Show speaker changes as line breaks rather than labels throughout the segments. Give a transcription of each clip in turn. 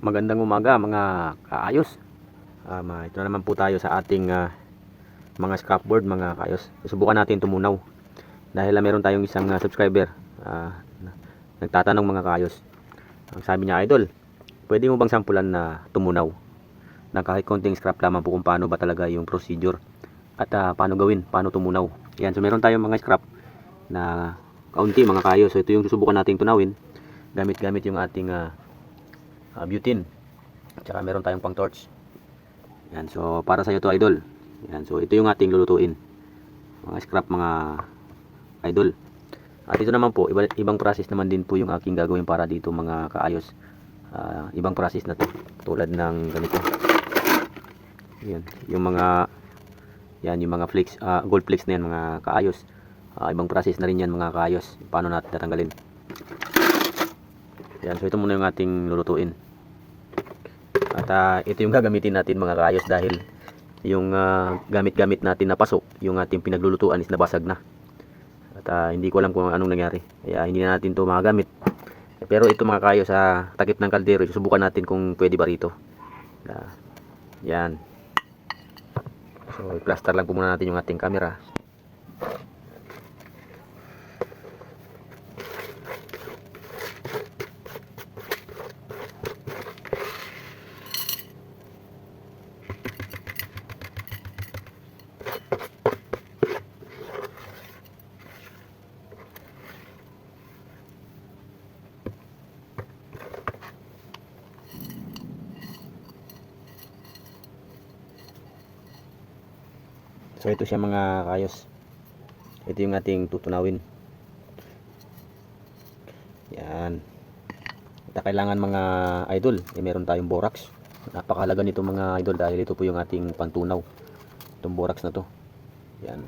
Magandang umaga mga kaayos. Ito na naman po tayo sa ating mga scrapboard mga kaayos. Susubukan natin tumunaw. Dahil meron tayong isang subscriber nagtatanong mga kaayos. Ang sabi niya, idol, pwede mo bang sampulan na tumunaw? Na kahit konting scrap lamang po kung paano ba talaga yung procedure. At paano gawin, paano tumunaw. Yan, so meron tayong mga scrap na kaunti mga kaayos. So ito yung susubukan nating tunawin. Gamit-gamit yung ating butane. Tsaka meron tayong pang torch. Yan, so para sa iyo to idol. Yan, so ito yung ating lulutuin. Mga scrap mga idol. At ito naman po, ibang process naman din po yung aking gagawin para dito mga kaayos. Ibang process na to. Tulad ng ganito. Yan, yung mga flakes, gold flakes na yan mga kaayos. Ibang process na rin yan mga kaayos. Paano natin tatanggalin. Yan, so ito muna yung ating lulutuin. At ito yung gagamitin natin mga kaayos dahil yung gamit-gamit natin na pasok, yung ating pinaglulutuan is nabasag na. At hindi ko alam kung anong nangyari. Kaya hindi na natin ito magagamit. Pero ito mga kaayos sa takip ng kaldero, susubukan natin kung pwede ba rito. Yan. So i-plaster lang po muna natin yung ating camera. So ito siya mga kaayos. Ito yung ating tutunawin. Yan. At kailangan mga idol, meron tayong borax. Napakahalaga nito mga idol dahil ito po yung ating pantunaw. Itong borax na to. Yan.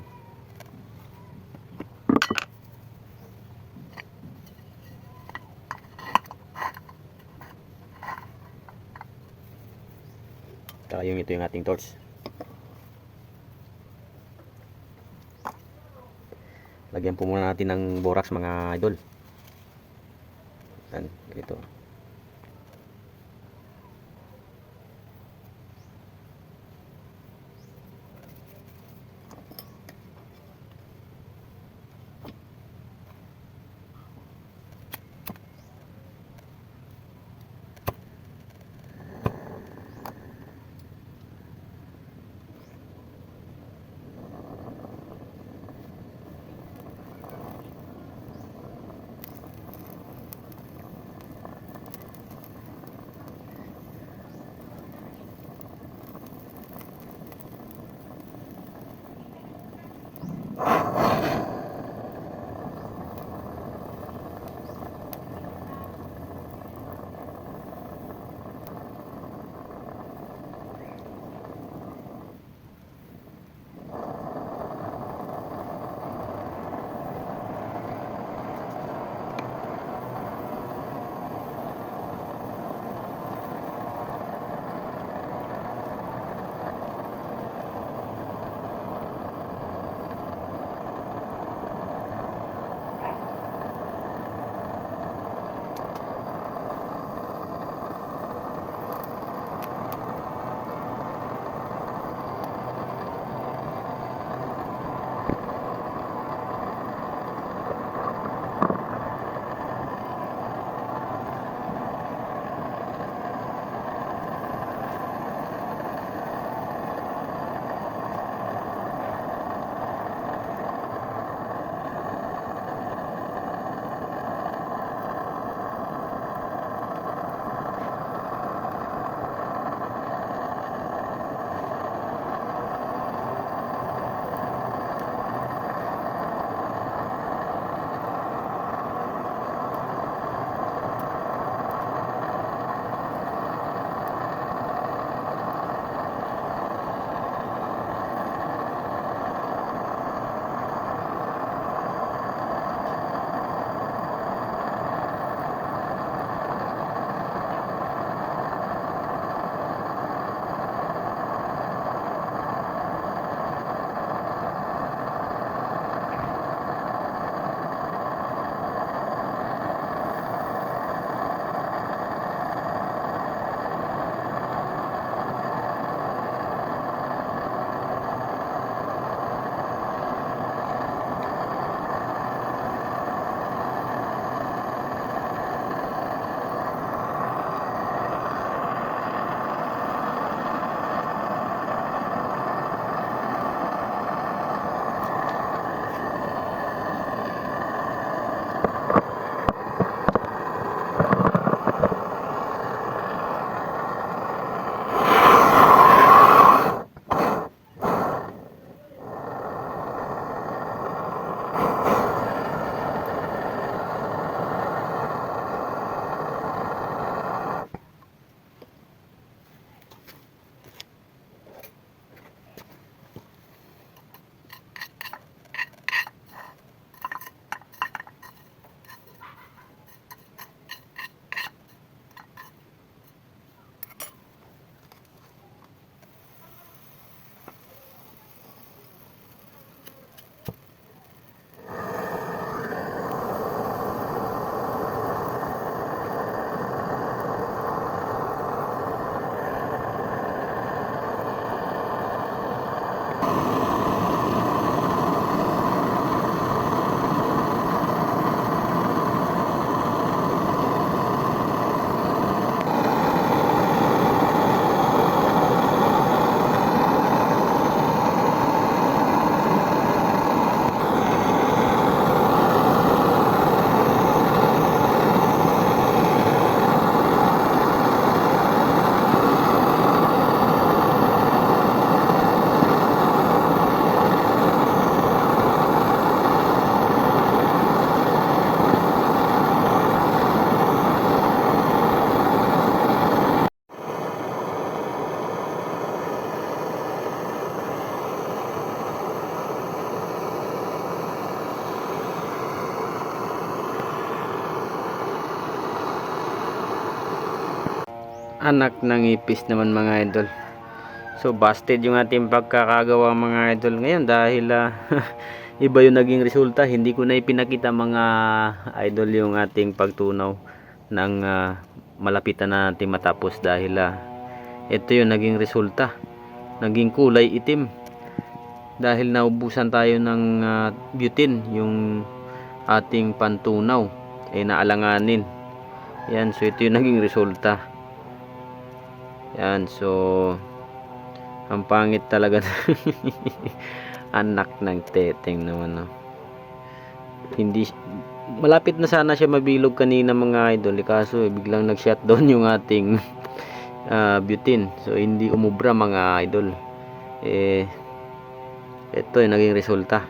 Saka ito yung ating torch. Lagyan po muna natin ng borax mga idol. Yan, ito. Anak ng ipis naman mga idol. So busted yung ating pagkakagawa mga idol ngayon dahil iba yung naging resulta. Hindi ko na ipinakita mga idol yung ating pagtunaw ng malapitan na natin matapos dahil ito yung naging resulta. Naging kulay itim dahil naubusan tayo ng butane, yung ating pantunaw ay naalanganin. Yan, so ito yung naging resulta. Yan, so ang pangit talaga. Anak ng teteng naman, no? Hindi, malapit na sana siya mabilog kanina mga idol, kaso biglang nag-shutdown yung ating butane, so hindi umubra mga idol. Ito yung naging resulta.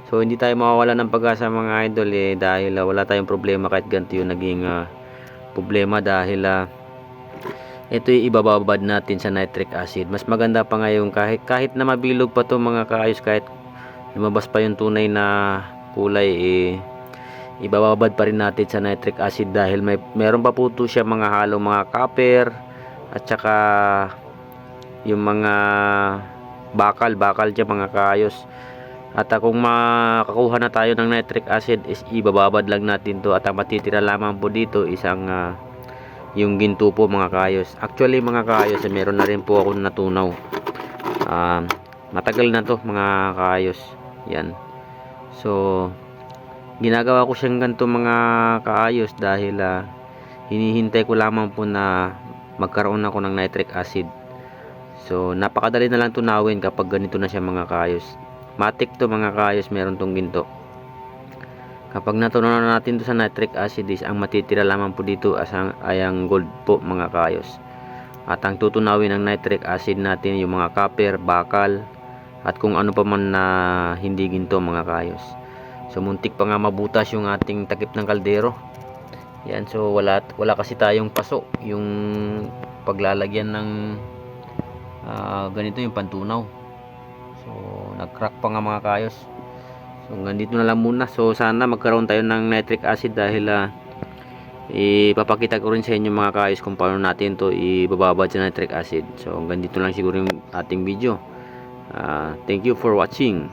So hindi tayo mawawala ng pag-asa mga idol dahil wala tayong problema kahit ganito yung naging problema dahil ito yung ibababad natin sa nitric acid. Mas maganda pa ngayon kahit na mabilog pa to mga kaayos, kahit lumabas pa yung tunay na kulay, ibababad pa rin natin sa nitric acid dahil meron pa po to siya mga halong mga copper at saka yung mga bakal dyan mga kaayos. At kung makakuha na tayo ng nitric acid is ibababad lang natin to at ang matitira lamang po dito isang yung ginto po mga kaayos. Actually mga kaayos, meron na rin po ako natunaw. Matagal na to mga kaayos. Yan. So ginagawa ko siyang ganito mga kaayos dahil hinihintay ko lamang po na magkaroon ako ng nitric acid. So napakadali na lang tunawin kapag ganito na siya mga kaayos. Matik to mga kaayos, meron tong ginto. Kapag natunaw na natin to sa nitric acid is ang matitira lamang po dito ay ang gold po mga kaayos. At ang tutunawin ng nitric acid natin yung mga copper, bakal at kung ano pa man na hindi ginto mga kaayos. So muntik pa nga mabutas yung ating takip ng kaldero. Yan, so wala kasi tayong paso yung paglalagyan ng ganito yung pantunaw. So nag-crack pa nga mga kaayos. So ganito na lang muna. So sana magkaroon tayo ng nitric acid dahil ipapakita ko rin sa inyo mga kaayos kung paano natin to ibababad sa nitric acid. So ganito lang siguro yung ating video. Thank you for watching.